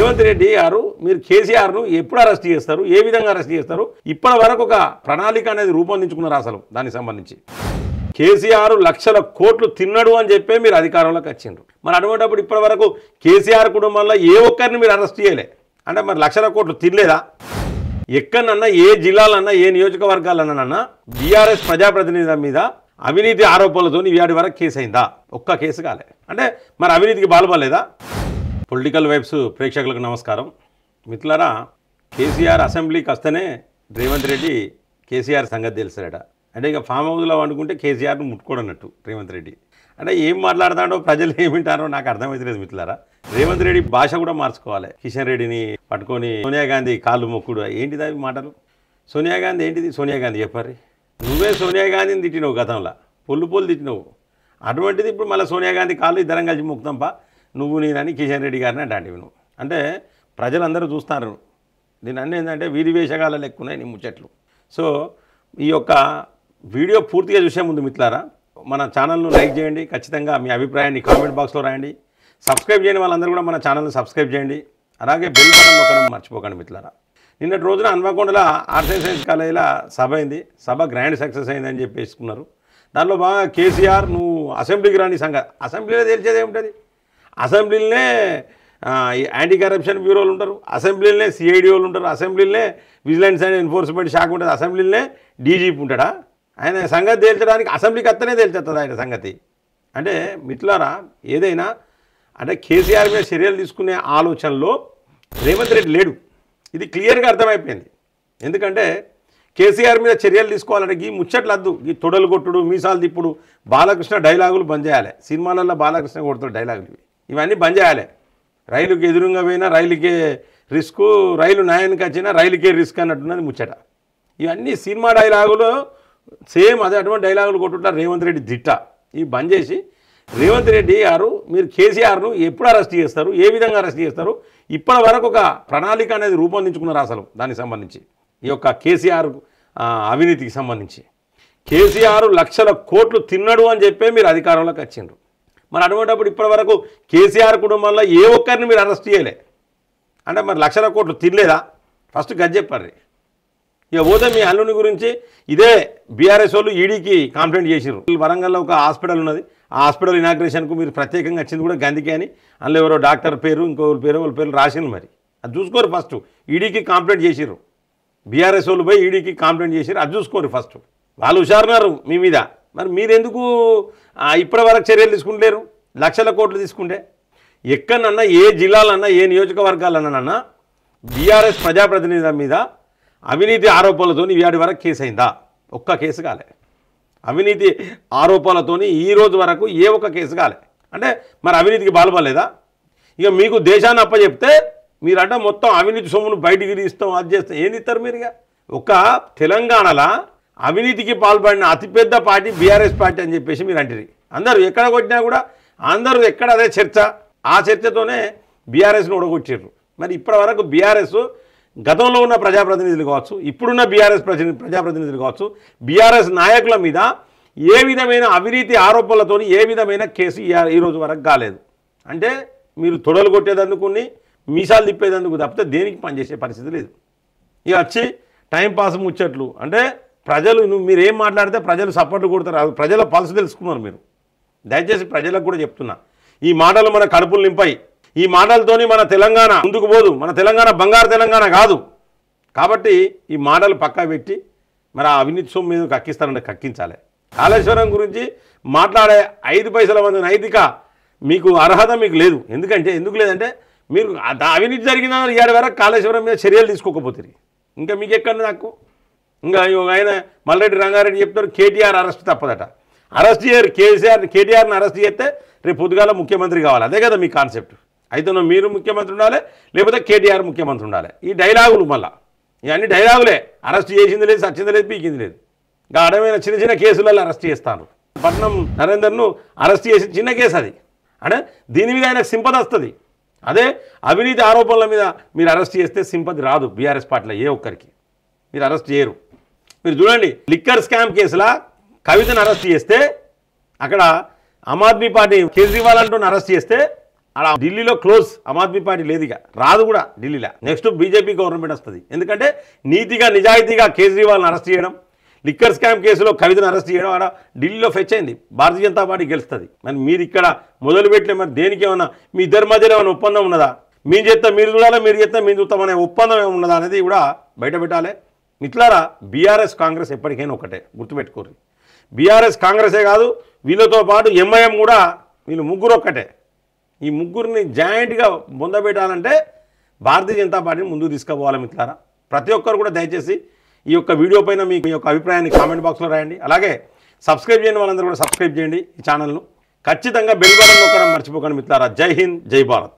రేవంత్ రెడ్డి గారు మీరు కేసీఆర్ను ఎప్పుడు అరెస్ట్ చేస్తారు, ఏ విధంగా అరెస్ట్ చేస్తారు, ఇప్పటి వరకు ఒక ప్రణాళిక అనేది రూపొందించుకున్నారు అసలు దానికి సంబంధించి. కేసీఆర్ లక్షల కోట్లు తిన్నాడు అని చెప్పే మీరు అధికారంలోకి వచ్చిండ్రు. మరి అటువంటిప్పుడు ఇప్పటి వరకు కేసీఆర్ కుటుంబంలో ఏ ఒక్కరిని మీరు అరెస్ట్ చేయలే అంటే మరి లక్షల కోట్లు తినలేదా? ఎక్కడన్నా ఏ జిల్లాలన్నా ఏ నియోజకవర్గాలన్నా బీఆర్ఎస్ ప్రజాప్రతినిధుల మీద అవినీతి ఆరోపణలతో ఇవాటి వరకు కేసు అయిందా? ఒక్క కేసు కాలే. అంటే మరి అవినీతికి బాల్పడలేదా? పొలిటికల్ వైబ్స్ ప్రేక్షకులకు నమస్కారం. మిత్రులారా, కేసీఆర్ అసెంబ్లీకి వస్తేనే రేవంత్ రెడ్డి కేసీఆర్ సంగతి తెలుస్తాడట. అంటే ఇక ఫామ్ హౌస్లో వండుకుంటే కేసీఆర్ను ముట్టుకోడన్నట్టు రేవంత్ రెడ్డి. అంటే ఏం మాట్లాడతాడో ప్రజలు ఏమింటారో నాకు అర్థమవుతలేదు మిత్రులారా. రేవంత్ రెడ్డి భాష కూడా మార్చుకోవాలి. కిషన్ రెడ్డిని పట్టుకొని సోనియా గాంధీ కాళ్ళు మొక్కుడు ఏంటిది అవి మాటలు? సోనియా గాంధీ ఏంటిది? సోనియా గాంధీ చెప్పారు. నువ్వే సోనియా గాంధీని తిట్టినవు గతంలో, పొల్లు తిట్టినవు. అటువంటిది ఇప్పుడు మళ్ళీ సోనియా గాంధీ కాళ్ళు ఇద్దరం కలిసి మొక్కుతాంపా నువ్వు నేనని కిషన్ రెడ్డి గారిని అంటాంటివి నువ్వు. అంటే ప్రజలందరూ చూస్తున్నారు. దీని అన్నీ ఏంటంటే వీధి వేషగాల లెక్కున్నాయి నీ ముచ్చట్లు. సో ఈ యొక్క వీడియో పూర్తిగా చూసే ముందు మిత్రులారా, మన ఛానల్ను లైక్ చేయండి, ఖచ్చితంగా మీ అభిప్రాయాన్ని కామెంట్ బాక్స్లో రాయండి. సబ్స్క్రైబ్ చేయని వాళ్ళందరూ కూడా మన ఛానల్ని సబ్స్క్రైబ్ చేయండి. అలాగే బెల్ బటన్ నొక్కడం మర్చిపోకండి మిత్రులారా. నిన్నటి రోజున హన్మకొండలో ఆర్ట్స్ అండ్ సైన్స్ కాలేజీలో సభ అయింది. సభ గ్రాండ్ సక్సెస్ అయిందని చెప్పేసుకున్నారు. దానిలో బాగా కేసీఆర్ నువ్వు అసెంబ్లీకి రాని సంగతి, అసెంబ్లీలో తెలిసేది ఏముంటుంది? అసెంబ్లీలోనే యాంటీ కరప్షన్ బ్యూరోలు ఉంటారు, అసెంబ్లీలోనే సిఐడి వాళ్ళు ఉంటారు, అసెంబ్లీలోనే విజిలెన్స్ అండ్ ఎన్ఫోర్స్మెంట్ శాఖ ఉంటుంది, అసెంబ్లీలోనే డీజీపీ ఉంటాడా? ఆయన సంగతి తేల్చడానికి అసెంబ్లీకి అత్తనే తేల్చేస్తుంది ఆయన సంగతి. అంటే మిత్రులారా, ఏదైనా అంటే కేసీఆర్ మీద చర్యలు తీసుకునే ఆలోచనలో రేవంత్ రెడ్డి లేడు. ఇది క్లియర్గా అర్థమైపోయింది. ఎందుకంటే కేసీఆర్ మీద చర్యలు తీసుకోవాలంటే ఈ ముచ్చట్లు వద్దు. ఈ తొడలు కొట్టుడు, మీసాలు తిప్పుడు, బాలకృష్ణ డైలాగులు బంద్ చేయాలి. సినిమాలలో బాలకృష్ణ కొడుతున్న డైలాగులు ఇవన్నీ బంద్ చేయాలి. రైలుకి ఎదురుగా పోయినా రైలుకే రిస్క్, రైలు న్యాయానికి వచ్చినా రైలుకే రిస్క్ అన్నట్టున్నది ముచ్చట. ఇవన్నీ సినిమా డైలాగులు సేమ్ అదే అటువంటి డైలాగులు కొట్టుకుంటారు రేవంత్ రెడ్డి దిట్ట. ఇవి బంద్ చేసి రేవంత్ రెడ్డి గారు మీరు కేసీఆర్ను ఎప్పుడు అరెస్ట్ చేస్తారు, ఏ విధంగా అరెస్ట్ చేస్తారు, ఇప్పటి వరకు ఒక ప్రణాళిక అనేది రూపొందించుకున్నారు అసలు దానికి సంబంధించి. ఈ యొక్క కేసీఆర్ అవినీతికి సంబంధించి కేసీఆర్ లక్షల కోట్లు తిన్నాడు అని చెప్పే మీరు అధికారంలోకి వచ్చిండ్రు. మరి అటువంటిప్పుడు ఇప్పటి వరకు కేసీఆర్ కుటుంబంలో ఏ ఒక్కరిని మీరు అరెస్ట్ చేయలే అంటే మరి లక్షల కోట్లు తినలేదా? ఫస్ట్ గది చెప్పారు. ఇక పోతే మీ అల్లుని గురించి ఇదే బీఆర్ఎస్ వాళ్ళు ఈడీకి కంప్లైంట్ చేసిర్రు. వరంగల్లో ఒక హాస్పిటల్ ఉన్నది, ఆ హాస్పిటల్ ఇనాగ్రేషన్కు మీరు ప్రత్యేకంగా వచ్చింది కూడా గందికే అని. అందులో ఎవరో డాక్టర్ పేరు ఇంకొకరి పేరు వాళ్ళ పేరు రాసింది. మరి అది చూసుకోరు. ఫస్ట్ ఈడీకి కంప్లైంట్ చేసిర్రు. బీఆర్ఎస్ వాళ్ళు పోయి ఈడీకి కంప్లైంట్ చేసిర్రు. అది చూసుకోరు ఫస్ట్. వాళ్ళు హుషారున్నారు మీ మీద. మరి మీరెందుకు ఇప్పటి వరకు చర్యలు తీసుకుంటలేరు? లక్షల కోట్లు తీసుకుంటే ఎక్కడన్నా ఏ జిల్లాలన్నా ఏ నియోజకవర్గాలన్నా బీఆర్ఎస్ ప్రజాప్రతినిధుల మీద అవినీతి ఆరోపణలతో ఇవాటి వరకు కేసు అయిందా? ఒక్క కేసు కాలే. అవినీతి ఆరోపణలతో ఈ రోజు వరకు ఏ ఒక్క కేసు కాలే. అంటే మరి అవినీతికి బాల్పడలేదా? ఇక మీకు దేశాన్ని అప్పచెప్తే మీరంట మొత్తం అవినీతి సొమ్మును బయటికి తీస్తాం, అది చేస్తాం. ఏం ఇస్తారు మీరు? ఇక ఒక తెలంగాణలో అవినీతికి పాల్పడిన అతిపెద్ద పార్టీ బీఆర్ఎస్ పార్టీ అని చెప్పేసి మీరు అంటారు. అందరూ ఎక్కడ కొట్టినా కూడా అందరూ ఎక్కడ అదే చర్చ. ఆ చర్చతోనే బీఆర్ఎస్ను ఓడగొట్టారు. మరి ఇప్పటి వరకు బీఆర్ఎస్ గతంలో ఉన్న ప్రజాప్రతినిధులు కావచ్చు, ఇప్పుడున్న బీఆర్ఎస్ ప్రజాప్రతినిధులు కావచ్చు, బీఆర్ఎస్ నాయకుల మీద ఏ విధమైన అవినీతి ఆరోపణలతో ఏ విధమైన కేసు ఈరోజు వరకు కాలేదు. అంటే మీరు తొడలు కొట్టేదందుకుని మీసాలు తిప్పేదందుకు తప్పితే దేనికి పనిచేసే పరిస్థితి లేదు. ఇక వచ్చి టైంపాస్ ముచ్చట్లు అంటే ప్రజలు మీరు ఏం మాట్లాడితే ప్రజలు సపోర్ట్ కొడతారు. ప్రజల పల్స్ తెలుసుకున్నారు మీరు. దయచేసి ప్రజలకు కూడా చెప్తున్నా, ఈ మాటలు మన కడుపులు నింపాయి. ఈ మాటలతోని మన తెలంగాణ ముందుకు పోదు. మన తెలంగాణ బంగారు తెలంగాణ కాదు. కాబట్టి ఈ మాటలు పక్కా పెట్టి మరి ఆ అవినీతి సొమ్ము మీద కక్కిస్తారంటే కక్కించాలి. కాళేశ్వరం గురించి మాట్లాడే 5 పైసల మంది నైతిక మీకు అర్హత మీకు లేదు. ఎందుకు లేదంటే మీరు అవినీతి జరిగిన ఏడు వరకు కాళేశ్వరం మీద చర్యలు తీసుకోకపోతుంది. ఇంకా మీకు ఎక్కడ నాకు ఇంకా ఆయన మల్రెడ్డి రంగారెడ్డి చెప్తారు కేటీఆర్ అరెస్ట్ తప్పదట. అరెస్ట్ చేయరు. కేటీఆర్ని అరెస్ట్ చేస్తే రేపు పొద్దుగాల ముఖ్యమంత్రి కావాలి. అదే కదా మీ కాన్సెప్ట్. అయితే మీరు ముఖ్యమంత్రి ఉండాలి, లేకపోతే కేటీఆర్ ముఖ్యమంత్రి ఉండాలి. ఈ డైలాగులు మళ్ళీ ఇవన్నీ డైలాగులే. అరెస్ట్ చేసింది లేదు, సచ్చింది లేదు, పీకింది లేదు. ఇంకా అడమైన చిన్న కేసులలో అరెస్ట్ చేస్తాను. పట్నం నరేందర్ను అరెస్ట్ చేసి చిన్న కేసు అది. అంటే దీని మీద ఆయనకు సింపతి వస్తుంది. అదే అవినీతి ఆరోపణల మీద మీరు అరెస్ట్ చేస్తే సింపతి రాదు. బీఆర్ఎస్ పార్టీలో ఏ ఒక్కరికి మీరు అరెస్ట్ చేయరు. మీరు చూడండి, లిక్కర్ స్కామ్ కేసులా కవితను అరెస్ట్ చేస్తే అక్కడ ఆమ్ ఆద్మీ పార్టీ కేజ్రీవాల్ అంటూ అరెస్ట్ చేస్తే అలా ఢిల్లీలో క్లోజ్ ఆమ్ ఆద్మీ పార్టీ లేదు, ఇక రాదు కూడా ఢిల్లీలో. నెక్స్ట్ బీజేపీ గవర్నమెంట్ వస్తుంది. ఎందుకంటే నీతిగా నిజాయితీగా కేజ్రీవాల్ని అరెస్ట్ చేయడం, లిక్కర్ స్కామ్ కేసులో కవితను అరెస్ట్ చేయడం ఆడ ఢిల్లీలో ఫెచ్ అయింది. భారతీయ జనతా పార్టీ గెలుస్తుంది. మరి మీరు ఇక్కడ మొదలుపెట్టిన మరి దేనికి ఏమన్నా మీ ఇద్దరి మధ్యలో ఏమైనా ఒప్పందం ఉన్నదా? మీరు చేస్తే మీరు చూడాలా, మీరు చేస్తే మీరు చూస్తామనే ఒప్పందం ఏమి ఉన్నదా అనేది కూడా బయట పెట్టాలి. మిత్రులారా, బీఆర్ఎస్ కాంగ్రెస్ ఎప్పటికైనా ఒకటే గుర్తుపెట్టుకోరు. బీఆర్ఎస్ కాంగ్రెసే కాదు, వీళ్ళతో పాటు ఎంఐఎం కూడా, వీళ్ళు ముగ్గురు ఒక్కటే. ఈ ముగ్గురిని జాయింట్గా పొందబెట్టాలంటే భారతీయ జనతా పార్టీని ముందుకు తీసుకుపోవాలి. మిత్రులారా, ప్రతి ఒక్కరు కూడా దయచేసి ఈ యొక్క వీడియో పైన మీ యొక్క అభిప్రాయాన్ని కామెంట్ బాక్స్లో రాయండి. అలాగే సబ్స్క్రైబ్ చేయని వాళ్ళందరూ కూడా సబ్స్క్రైబ్ చేయండి ఈ ఛానల్ను. ఖచ్చితంగా బెల్ బటన్ నొక్కడం మర్చిపోకండి మిత్రులారా. జై హింద్, జై భారత్.